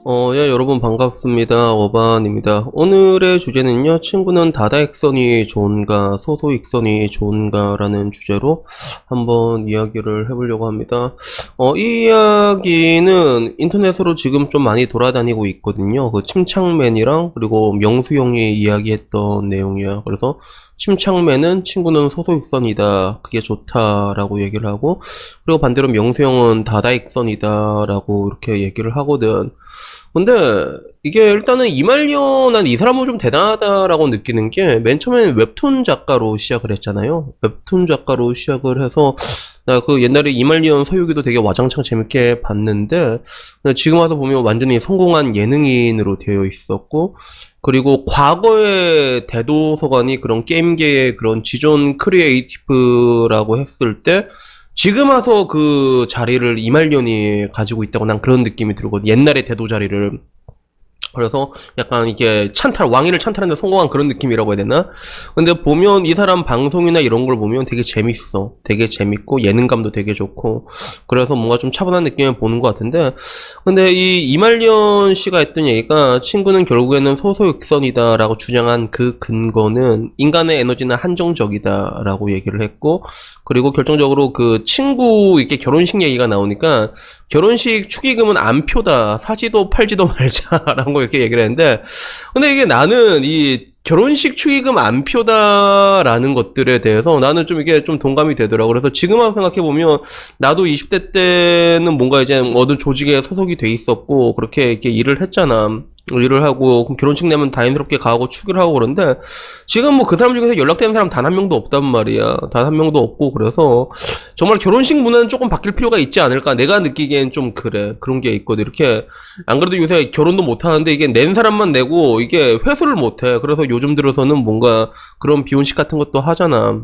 예, 여러분 반갑습니다. 어반입니다. 오늘의 주제는요, 친구는 다다익선이 좋은가, 소소익선이 좋은가 라는 주제로 한번 이야기를 해보려고 합니다. 이 이야기는 인터넷으로 지금 좀 많이 돌아다니고 있거든요. 그 침착맨이랑 그리고 명수형이 이야기했던 내용이야. 그래서 침착맨은 친구는 소소익선이다, 그게 좋다라고 얘기를 하고, 그리고 반대로 명수형은 다다익선이다 라고 이렇게 얘기를 하거든. 근데 이게 일단은 이말년 난 이 사람은 좀 대단하다라고 느끼는 게 맨 처음에는 웹툰 작가로 시작을 했잖아요. 웹툰 작가로 시작을 해서 나 그 옛날에 이말년 서유기도 되게 와장창 재밌게 봤는데 지금 와서 보면 완전히 성공한 예능인으로 되어 있었고, 그리고 과거의 대도서관이 그런 게임계의 그런 지존 크리에이티브라고 했을 때 지금 와서 그 자리를 이말년이 가지고 있다고 난 그런 느낌이 들거든. 옛날의 대도 자리를. 그래서 약간 이게 왕위를 찬탈하는데 성공한 그런 느낌이라고 해야 되나? 근데 보면 이 사람 방송이나 이런 걸 보면 되게 재밌어. 되게 재밌고 예능감도 되게 좋고. 그래서 뭔가 좀 차분한 느낌을 보는 것 같은데. 근데 이 이말년 씨가 했던 얘기가 친구는 결국에는 소소익선이다라고 주장한 그 근거는 인간의 에너지는 한정적이다라고 얘기를 했고, 그리고 결정적으로 그 친구 이렇게 결혼식 얘기가 나오니까 결혼식 축의금은 안표다, 사지도 팔지도 말자라는 거 이렇게 얘기를 했는데, 근데 이게 나는 이 결혼식 축의금 안표다라는 것들에 대해서 나는 좀 이게 좀 동감이 되더라고. 그래서 지금 와서 생각해보면 나도 20대 때는 뭔가 이제 어떤 조직에 소속이 돼 있었고 그렇게 이렇게 일을 했잖아. 일을 하고 결혼식 내면 다행스럽게 가고 축의를 하고 그런데 지금 뭐 그 사람 중에서 연락되는 사람 단 한 명도 없단 말이야. 단 한 명도 없고. 그래서 정말 결혼식 문화는 조금 바뀔 필요가 있지 않을까. 내가 느끼기엔 좀 그래. 그런 게 있거든. 이렇게 안 그래도 요새 결혼도 못 하는데 이게 낸 사람만 내고 이게 회수를 못 해. 그래서 요즘 들어서는 뭔가 그런 비혼식 같은 것도 하잖아.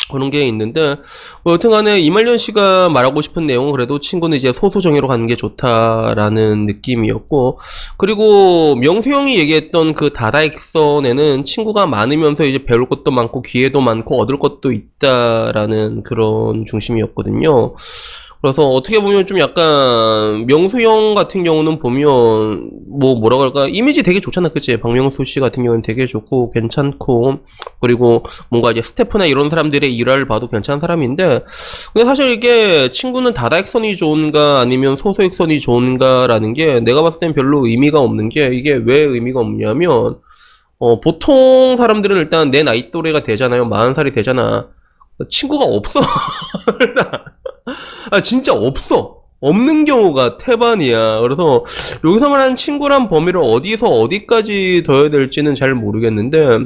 그런 게 있는데, 뭐 여튼간에 이말년 씨가 말하고 싶은 내용은 그래도 친구는 이제 소수정예로 가는 게 좋다라는 느낌이었고, 그리고 명수 형이 얘기했던 그 다다익선에는 친구가 많으면서 이제 배울 것도 많고 기회도 많고 얻을 것도 있다라는 그런 중심이었거든요. 그래서 어떻게 보면 좀 약간 명수 형 같은 경우는 보면 뭐라고 할까, 이미지 되게 좋잖아. 그치? 박명수 씨 같은 경우는 되게 좋고 괜찮고, 그리고 뭔가 이제 스태프나 이런 사람들의 일화를 봐도 괜찮은 사람인데, 근데 사실 이게 친구는 다다익선이 좋은가 아니면 소소익선이 좋은가라는 게 내가 봤을 땐 별로 의미가 없는 게, 이게 왜 의미가 없냐면 보통 사람들은 일단 내 나이 또래가 되잖아요. 40살이 되잖아. 친구가 없어. 진짜 없어. 없는 경우가 태반이야. 그래서 여기서 말하는 친구란 범위를 어디서 어디까지 둬야 될지는 잘 모르겠는데,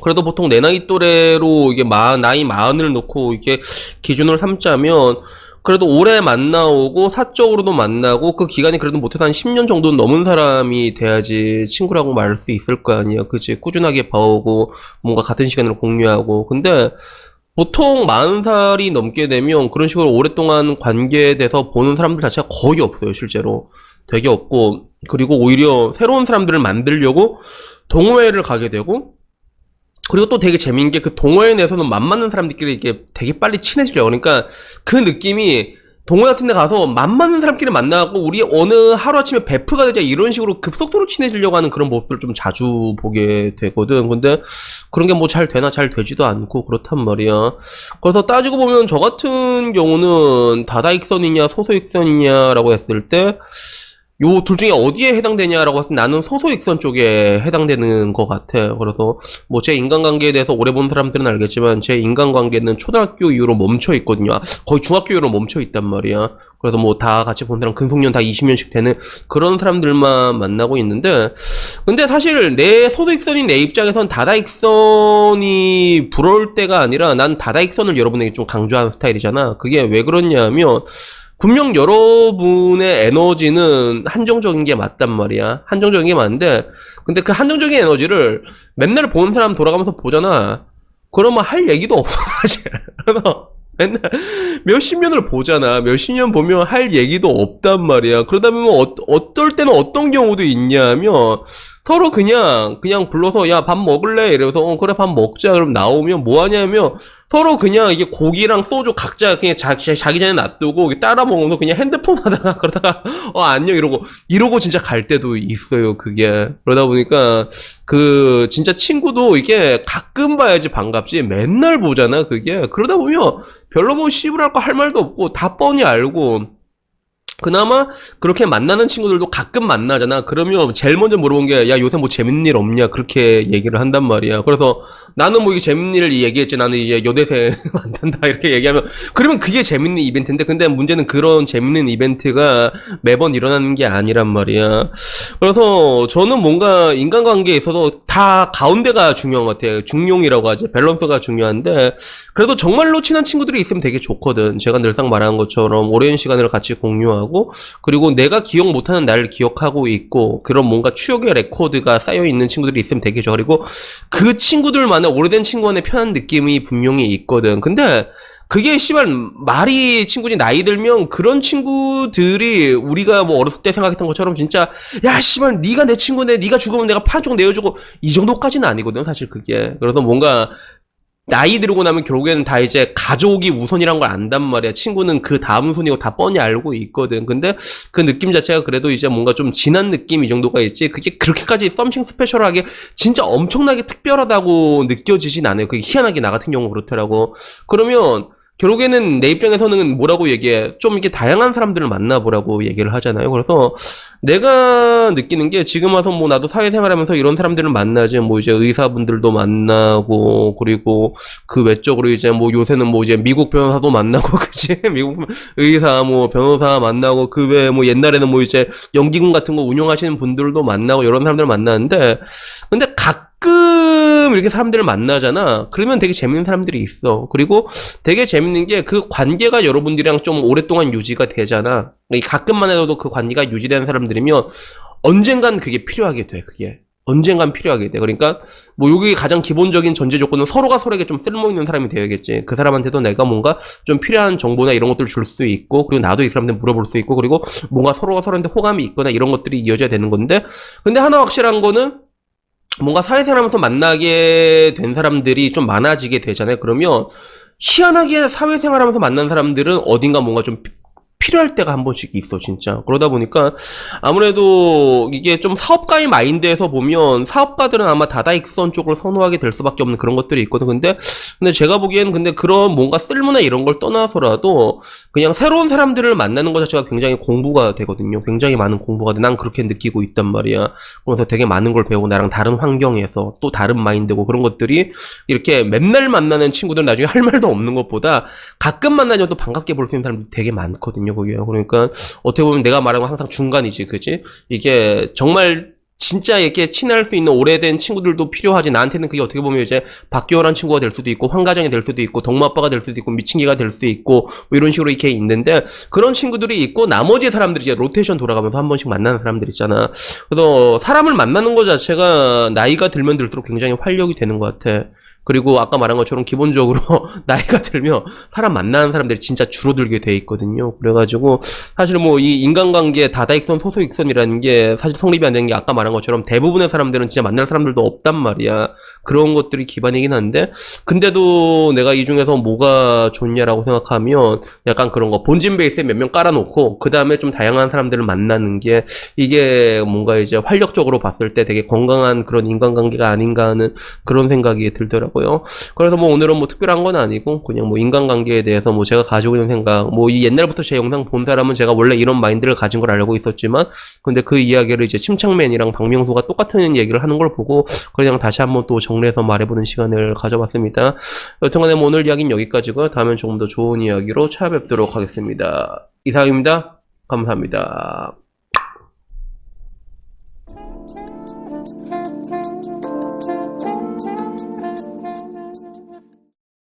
그래도 보통 내 나이 또래로 이게 나이 40을 놓고 이게 기준을 삼자면 그래도 오래 만나오고 사적으로도 만나고 그 기간이 그래도 못해도 한 10년 정도는 넘은 사람이 돼야지 친구라고 말할 수 있을 거 아니야. 그치? 꾸준하게 봐오고 뭔가 같은 시간을 공유하고. 근데 보통 40살이 넘게 되면 그런 식으로 오랫동안 관계돼서 보는 사람들 자체가 거의 없어요, 실제로. 되게 없고, 그리고 오히려 새로운 사람들을 만들려고 동호회를 가게 되고, 그리고 또 되게 재밌는 게 그 동호회 내에서는 맘맞는 사람들끼리 이게 되게 빨리 친해지려고. 그러니까 그 느낌이 동호회 같은 데 가서 맘맞는 사람끼리 만나고 우리 어느 하루아침에 베프가 되자 이런 식으로 급속도로 친해지려고 하는 그런 모습들을 좀 자주 보게 되거든. 근데 그런 게 뭐 잘 되나 잘 되지도 않고 그렇단 말이야. 그래서 따지고 보면 저 같은 경우는 다다익선이냐 소소익선이냐라고 했을 때 요 둘 중에 어디에 해당되냐라고 했을 때 나는 소소익선 쪽에 해당되는 것 같아. 그래서 뭐 제 인간관계에 대해서 오래 본 사람들은 알겠지만 제 인간관계는 초등학교 이후로 멈춰 있거든요. 거의 중학교 이후로 멈춰 있단 말이야. 그래서 뭐 다 같이 본 사람 근속년 다 20년씩 되는 그런 사람들만 만나고 있는데, 근데 사실 내 소소익선인 내 입장에선 다다익선이 부러울 때가 아니라 난 다다익선을 여러분에게 좀 강조하는 스타일이잖아. 그게 왜 그러냐면 분명 여러분의 에너지는 한정적인 게 맞단 말이야. 한정적인 게 맞는데, 근데 그 한정적인 에너지를 맨날 보는 사람 돌아가면서 보잖아. 그러면 할 얘기도 없어, 사실. 그래서 맨날 몇십 년을 보잖아. 몇십 년 보면 할 얘기도 없단 말이야. 그러다 보면 어떨 때는 어떤 경우도 있냐면, 서로 그냥 불러서 야 밥 먹을래 이러면서 그래 밥 먹자 그럼 나오면 뭐 하냐면 서로 그냥 이게 고기랑 소주 각자 그냥 자기 전에 놔두고 따라 먹으면서 그냥 핸드폰 하다가 그러다가 안녕 이러고 진짜 갈 때도 있어요 그게. 그러다 보니까 그 진짜 친구도 이게 가끔 봐야지 반갑지 맨날 보잖아 그게. 그러다 보면 별로 뭐 씹으랄 거 할 말도 없고 다 뻔히 알고 그나마 그렇게 만나는 친구들도 가끔 만나잖아. 그러면 제일 먼저 물어본 게 야 요새 뭐 재밌는 일 없냐 그렇게 얘기를 한단 말이야. 그래서 나는 뭐 이게 재밌는 일 얘기했지. 나는 이제 여대생 만난다 이렇게 얘기하면 그러면 그게 재밌는 이벤트인데 근데 문제는 그런 재밌는 이벤트가 매번 일어나는 게 아니란 말이야. 그래서 저는 뭔가 인간관계에 있어서 다 가운데가 중요한 것 같아요. 중용이라고 하지. 밸런스가 중요한데 그래도 정말로 친한 친구들이 있으면 되게 좋거든. 제가 늘상 말하는 것처럼 오랜 시간을 같이 공유하고 그리고 내가 기억 못하는 나를 기억하고 있고 그런 뭔가 추억의 레코드가 쌓여있는 친구들이 있으면 되게 좋아. 그리고 그 친구들만의 오래된 친구만의 편한 느낌이 분명히 있거든. 근데 그게 씨발 말이 친구지 나이 들면 그런 친구들이 우리가 뭐 어렸을 때 생각했던 것처럼 진짜 야 씨발 네가 내 친구인데 네가 죽으면 내가 판쪽 내어주고 이 정도까지는 아니거든 사실 그게. 그래서 뭔가 나이 들고 나면 결국에는 다 이제 가족이 우선이란 걸 안단 말이야. 친구는 그 다음 순위고 다 뻔히 알고 있거든. 근데 그 느낌 자체가 그래도 이제 뭔가 좀 진한 느낌 이 정도가 있지. 그게 그렇게까지 썸씽 스페셜하게 진짜 엄청나게 특별하다고 느껴지진 않아요. 그게 희한하게 나 같은 경우 그렇더라고. 그러면 결국에는 내 입장에서는 뭐라고 얘기해? 좀 이렇게 다양한 사람들을 만나보라고 얘기를 하잖아요. 그래서 내가 느끼는 게 지금 와서 뭐 나도 사회생활하면서 이런 사람들을 만나지 뭐 이제 의사분들도 만나고 그리고 그 외적으로 이제 뭐 요새는 뭐 이제 미국 변호사도 만나고 그치? 미국 의사 뭐 변호사 만나고 그 외에 뭐 옛날에는 뭐 이제 연기군 같은 거 운영하시는 분들도 만나고 이런 사람들 만나는데 근데 가끔 이렇게 사람들을 만나잖아. 그러면 되게 재밌는 사람들이 있어. 그리고 되게 재밌는 게 그 관계가 여러분들이랑 좀 오랫동안 유지가 되잖아. 가끔만 해도 그 관계가 유지되는 사람들이면 언젠간 그게 필요하게 돼. 그게. 언젠간 필요하게 돼. 그러니까 뭐 여기 가장 기본적인 전제 조건은 서로가 서로에게 좀 쓸모있는 사람이 되어야겠지. 그 사람한테도 내가 뭔가 좀 필요한 정보나 이런 것들을 줄 수도 있고 그리고 나도 이 사람한테 물어볼 수 있고 그리고 뭔가 서로가 서로한테 호감이 있거나 이런 것들이 이어져야 되는 건데 근데 하나 확실한 거는 뭔가 사회생활하면서 만나게 된 사람들이 좀 많아지게 되잖아요. 그러면 희한하게 사회생활하면서 만난 사람들은 어딘가 뭔가 좀 필요할 때가 한 번씩 있어 진짜. 그러다 보니까 아무래도 이게 좀 사업가의 마인드에서 보면 사업가들은 아마 다다익선 쪽을 선호하게 될 수밖에 없는 그런 것들이 있거든. 근데 제가 보기에는 근데 그런 뭔가 쓸모나 이런 걸 떠나서라도 그냥 새로운 사람들을 만나는 것 자체가 굉장히 공부가 되거든요. 굉장히 많은 공부가 돼. 난 그렇게 느끼고 있단 말이야. 그래서 되게 많은 걸 배우고 나랑 다른 환경에서 또 다른 마인드고 그런 것들이 이렇게 맨날 만나는 친구들 나중에 할 말도 없는 것보다 가끔 만나면 또 반갑게 볼 수 있는 사람들이 되게 많거든요. 거기요. 그러니까 어떻게 보면 내가 말하는 건 항상 중간이지, 그치? 이게 정말 진짜 이렇게 친할 수 있는 오래된 친구들도 필요하지. 나한테는 그게 어떻게 보면 이제 박교란 친구가 될 수도 있고 황가정이 될 수도 있고 덕마아빠가 될 수도 있고 미친개가 될 수도 있고 뭐 이런 식으로 이렇게 있는데 그런 친구들이 있고 나머지 사람들이 이제 로테이션 돌아가면서 한 번씩 만나는 사람들 있잖아. 그래서 사람을 만나는 것 자체가 나이가 들면 들수록 굉장히 활력이 되는 것 같아. 그리고 아까 말한 것처럼 기본적으로 나이가 들면 사람 만나는 사람들이 진짜 줄어들게 돼 있거든요. 그래가지고 사실 뭐 이 인간관계 다다익선 소소익선이라는 게 사실 성립이 안 되는 게 아까 말한 것처럼 대부분의 사람들은 진짜 만날 사람들도 없단 말이야. 그런 것들이 기반이긴 한데 근데도 내가 이 중에서 뭐가 좋냐라고 생각하면 약간 그런 거 본진 베이스에 몇 명 깔아놓고 그 다음에 좀 다양한 사람들을 만나는 게 이게 뭔가 이제 활력적으로 봤을 때 되게 건강한 그런 인간관계가 아닌가 하는 그런 생각이 들더라고요. 그래서 뭐 오늘은 뭐 특별한 건 아니고 그냥 뭐 인간관계에 대해서 뭐 제가 가지고 있는 생각 뭐 이 옛날부터 제 영상 본 사람은 제가 원래 이런 마인드를 가진 걸 알고 있었지만 근데 그 이야기를 이제 침착맨이랑 박명수가 똑같은 얘기를 하는 걸 보고 그냥 다시 한번 또 정리해서 말해보는 시간을 가져봤습니다. 여튼간에 뭐 오늘 이야기는 여기까지고요. 다음엔 조금 더 좋은 이야기로 찾아뵙도록 하겠습니다. 이상입니다. 감사합니다.